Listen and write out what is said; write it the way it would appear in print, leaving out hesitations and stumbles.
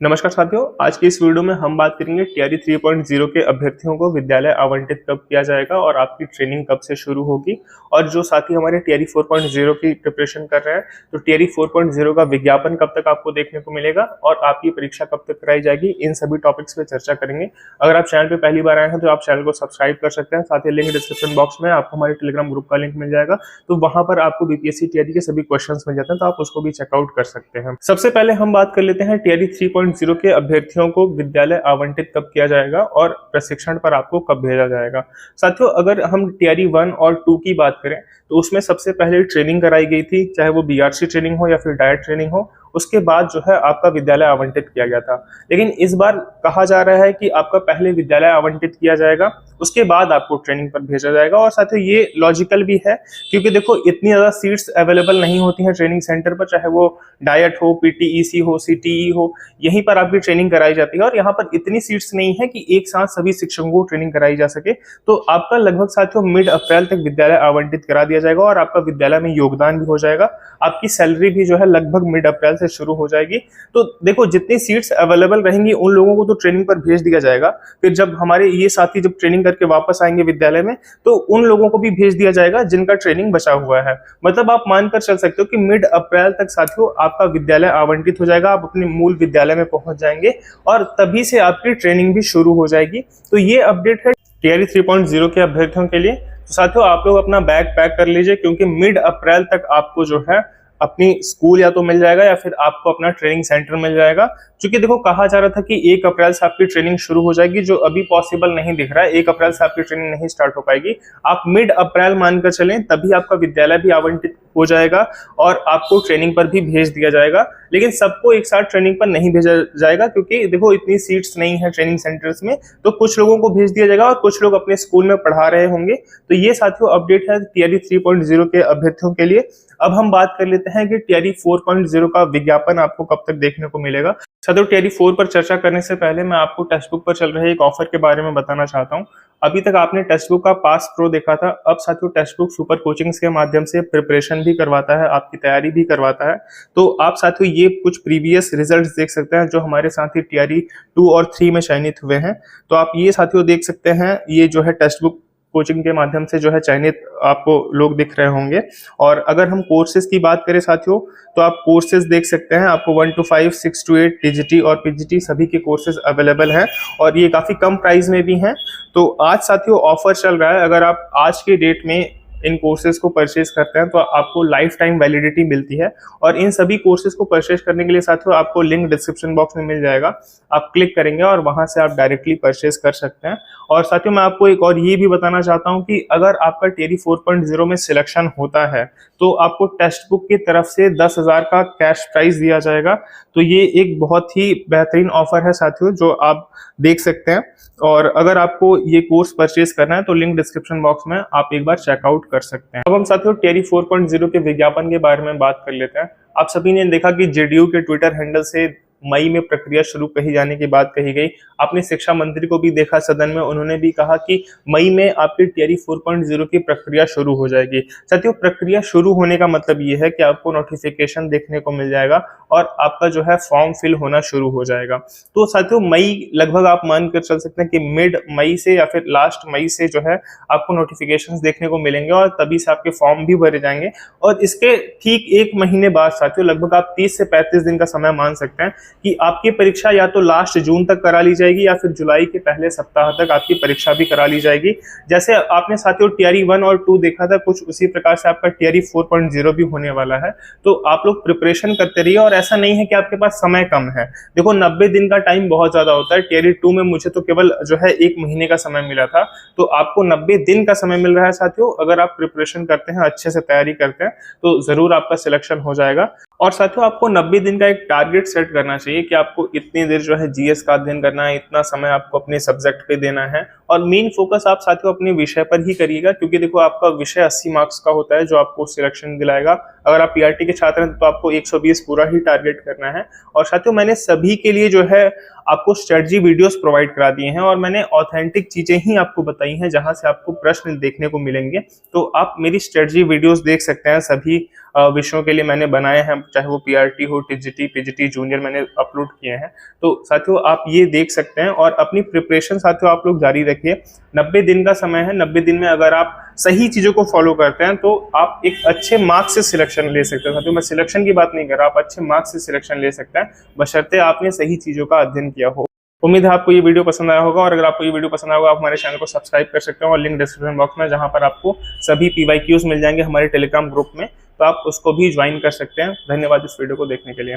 नमस्कार साथियों, आज की इस वीडियो में हम बात करेंगे टीआरई 3.0 के अभ्यर्थियों को विद्यालय आवंटित कब किया जाएगा और आपकी ट्रेनिंग कब से शुरू होगी। और जो साथी हमारे टीआरई 4.0 की प्रिपरेशन कर रहे हैं तो टीआरई 4.0 का विज्ञापन कब तक आपको देखने को मिलेगा और आपकी परीक्षा कब तक कराई जाएगी, इन सभी टॉपिक्स पे चर्चा करेंगे। अगर आप चैनल पे पहली बार आए हैं तो आप चैनल को सब्सक्राइब कर सकते हैं। साथ ही लिंक डिस्क्रिप्शन बॉक्स में आपको हमारे टेलीग्राम ग्रुप का लिंक मिल जाएगा, तो वहां पर आपको बीपीएससी टीआरई के सभी क्वेश्चंस मिल जाते हैं, तो आप उसको भी चेकआउट कर सकते हैं। सबसे पहले हम बात कर लेते हैं टीआरई 3.0 के अभ्यर्थियों को विद्यालय आवंटित कब किया जाएगा और प्रशिक्षण पर आपको कब भेजा जाएगा। साथियों, अगर हम टीआरई 1 और 2 की बात करें तो उसमें सबसे पहले ट्रेनिंग कराई गई थी, चाहे वो बीआरसी ट्रेनिंग हो या फिर डायट ट्रेनिंग हो। उसके बाद जो है आपका विद्यालय आवंटित किया गया था, लेकिन इस बार कहा जा रहा है कि आपका पहले विद्यालय आवंटित किया जाएगा, उसके बाद आपको ट्रेनिंग पर भेजा जाएगा। और साथ ही ये लॉजिकल भी है, क्योंकि देखो इतनी ज्यादा सीट्स अवेलेबल नहीं होती हैं ट्रेनिंग सेंटर पर, चाहे वो डायट हो, पीटीईसी हो, सीटीई हो, यहीं पर आपकी ट्रेनिंग कराई जाती है। और यहाँ पर इतनी सीट्स नहीं है कि एक साथ सभी शिक्षकों को ट्रेनिंग कराई जा सके, तो आपका लगभग साथियों मिड अप्रैल तक विद्यालय आवंटित करा दिया जाएगा और आपका विद्यालय में योगदान भी हो जाएगा। आपकी सैलरी भी जो है लगभग मिड अप्रैल से शुरू हो जाएगी। तो देखो जितनी सीट्स अवेलेबल रहेंगी उन लोगों को तो ट्रेनिंग पर भेज दिया जाएगा, फिर जब हमारे ये साथी जब ट्रेनिंग करके वापस आएंगे विद्यालय में तो उन लोगों को भी भेज दिया जाएगा जिनका ट्रेनिंग बचा हुआ है। मतलब आप मानकर चल सकते हो कि मिड अप्रैल तक साथियों आपका विद्यालय आवंटित हो जाएगा, आप अपने मूल विद्यालय में पहुंच जाएंगे और तभी से आपकी ट्रेनिंग भी शुरू हो जाएगी। तो ये अपडेट है टीआरई 3.0 के अभ्यर्थियों के लिए। तो साथियों आप लोग अपना बैग पैक कर लीजिए, क्योंकि मिड अप्रैल तक आपको जो है अपनी स्कूल या तो मिल जाएगा या फिर आपको अपना ट्रेनिंग सेंटर मिल जाएगा। क्योंकि देखो कहा जा रहा था कि 1 अप्रैल से आपकी ट्रेनिंग शुरू हो जाएगी, जो अभी पॉसिबल नहीं दिख रहा है। 1 अप्रैल से आपकी ट्रेनिंग नहीं स्टार्ट हो पाएगी, आप मिड अप्रैल मानकर चलें, तभी आपका विद्यालय भी आवंटित हो जाएगा और आपको ट्रेनिंग पर भी भेज दिया जाएगा। लेकिन सबको एक साथ ट्रेनिंग पर नहीं भेजा जाएगा, क्योंकि देखो इतनी सीट्स नहीं है ट्रेनिंग सेंटर्स में, तो कुछ लोगों को भेज दिया जाएगा और कुछ लोग अपने स्कूल में पढ़ा रहे होंगे। तो ये साथियों अपडेट है टीआरई 3.0 के अभ्यर्थियों के लिए। अब हम बात कर लेते हैं कि टीआरई 4.0 का विज्ञापन आपको कब तक देखने को मिलेगा। साथियों टीआरई 4 पर चर्चा करने से पहले मैं आपको टेक्स्ट बुक पर चल रहे एक ऑफर के बारे में बताना चाहता हूं। अभी तक आपने टेक्स्ट बुक का पास प्रो देखा था, अब साथियों टेक्स्ट बुक सुपर कोचिंग्स के माध्यम से प्रिपरेशन भी करवाता है, आपकी तैयारी भी करवाता है। तो आप साथियों ये कुछ प्रीवियस रिजल्ट्स देख सकते हैं जो हमारे साथी टीआरई 2 और 3 में चयनित हुए हैं। तो आप ये साथियों देख सकते हैं, ये जो है टेक्स्ट बुक कोचिंग के माध्यम से जो है चयनित आपको लोग दिख रहे होंगे। और अगर हम कोर्सेज की बात करें साथियों, तो आप कोर्सेज देख सकते हैं, आपको 1 to 5, 6 to 8 टीजीटी और पीजीटी सभी के कोर्सेज अवेलेबल हैं और ये काफी कम प्राइस में भी हैं। तो आज साथियों ऑफर चल रहा है, अगर आप आज के डेट में इन कोर्सेज को परचेज करते हैं तो आपको लाइफ टाइम वैलिडिटी मिलती है। और इन सभी कोर्सेज को परचेज करने के लिए साथियों आपको लिंक डिस्क्रिप्शन बॉक्स में मिल जाएगा, आप क्लिक करेंगे और वहां से आप डायरेक्टली परचेज कर सकते हैं। और साथियों मैं आपको एक और ये भी बताना चाहता हूं कि अगर आपका टीआरई 4.0 में सिलेक्शन होता है तो आपको टेक्स्ट बुक की तरफ से 10,000 का कैश प्राइज दिया जाएगा। तो ये एक बहुत ही बेहतरीन ऑफर है साथियों, जो आप देख सकते हैं। और अगर आपको ये कोर्स परचेज करना है तो लिंक डिस्क्रिप्शन बॉक्स में आप एक बार चेकआउट कर सकते हैं। अब हम साथियों टीआरई 4.0 के विज्ञापन के बारे में बात कर लेते हैं। आप सभी ने देखा कि जेडीयू के ट्विटर हैंडल से मई में प्रक्रिया शुरू कही जाने की बात कही गई। आपने शिक्षा मंत्री को भी देखा सदन में, उन्होंने भी कहा कि मई में आपकी टीआरई 4.0 की प्रक्रिया शुरू हो जाएगी। साथियों प्रक्रिया शुरू होने का मतलब ये है कि आपको नोटिफिकेशन देखने को मिल जाएगा और आपका जो है फॉर्म फिल होना शुरू हो जाएगा। तो साथियों मई लगभग आप मान कर चल सकते हैं कि मिड मई से या फिर लास्ट मई से जो है आपको नोटिफिकेशन देखने को मिलेंगे और तभी से आपके फॉर्म भी भरे जाएंगे। और इसके ठीक 1 महीने बाद साथियों लगभग आप 30 से 35 दिन का समय मान सकते हैं कि आपकी परीक्षा या तो लास्ट जून तक करा ली जाएगी या फिर जुलाई के पहले सप्ताह तक आपकी परीक्षा भी करा ली जाएगी। जैसे आपने साथियों टीआरई 1 और 2 देखा था, कुछ उसी प्रकार से आपका टीआरई 4.0 भी होने वाला है। तो आप लोग प्रिपरेशन करते रहिए और ऐसा नहीं है कि आपके पास समय कम है। देखो 90 दिन का टाइम बहुत ज्यादा होता है। टीआरई 2 में मुझे तो केवल जो है 1 महीने का समय मिला था, तो आपको 90 दिन का समय मिल रहा है साथियों। अगर आप प्रिपरेशन करते हैं, अच्छे से तैयारी करते हैं, तो जरूर आपका सिलेक्शन हो जाएगा। और साथियों आपको 90 दिन का एक टारगेट सेट करना चाहिए कि आपको इतनी देर जो है जीएस का अध्ययन करना है, इतना समय आपको अपने सब्जेक्ट पे देना है। और मेन फोकस आप साथियों अपने विषय पर ही करिएगा, क्योंकि देखो आपका विषय 80 मार्क्स का होता है जो आपको सिलेक्शन दिलाएगा। अगर आप पीआरटी के छात्र हैं तो आपको 120 पूरा ही टारगेट करना है। और साथियों मैंने सभी के लिए जो है आपको स्ट्रेटजी वीडियोस प्रोवाइड करा दिए हैं और मैंने ऑथेंटिक चीजें ही आपको बताई हैं जहां से आपको प्रश्न देखने को मिलेंगे। तो आप मेरी स्ट्रेटजी वीडियोस देख सकते हैं, सभी विषयों के लिए मैंने बनाए हैं, चाहे वो पीआरटी हो, टीजीटी, पीजीटी, जूनियर मैंने अपलोड किए हैं। तो साथियों आप ये देख सकते हैं और अपनी प्रिपरेशन साथियों आप लोग जारी रखिए। 90 दिन का समय है, 90 दिन में अगर आप सही चीजों को फॉलो करते हैं तो आप एक अच्छे मार्क्स से सिलेक्शन ले सकते हैं। साथियों मैं सिलेक्शन की बात नहीं कर रहा, आप अच्छे मार्क्स से सिलेक्शन ले सकते हैं बशर्ते आपने सही चीजों का अध्ययन किया हो। उम्मीद है आपको ये वीडियो पसंद आया होगा, और अगर आपको ये वीडियो पसंद आया होगा आप हमारे चैनल को सब्सक्राइब कर सकते हैं और लिंक डिस्क्रिप्शन बॉक्स में, जहां पर आपको सभी पीवाईक्यूज मिल जाएंगे हमारे टेलीग्राम ग्रुप में, तो आप उसको भी ज्वाइन कर सकते हैं। धन्यवाद इस वीडियो को देखने के लिए।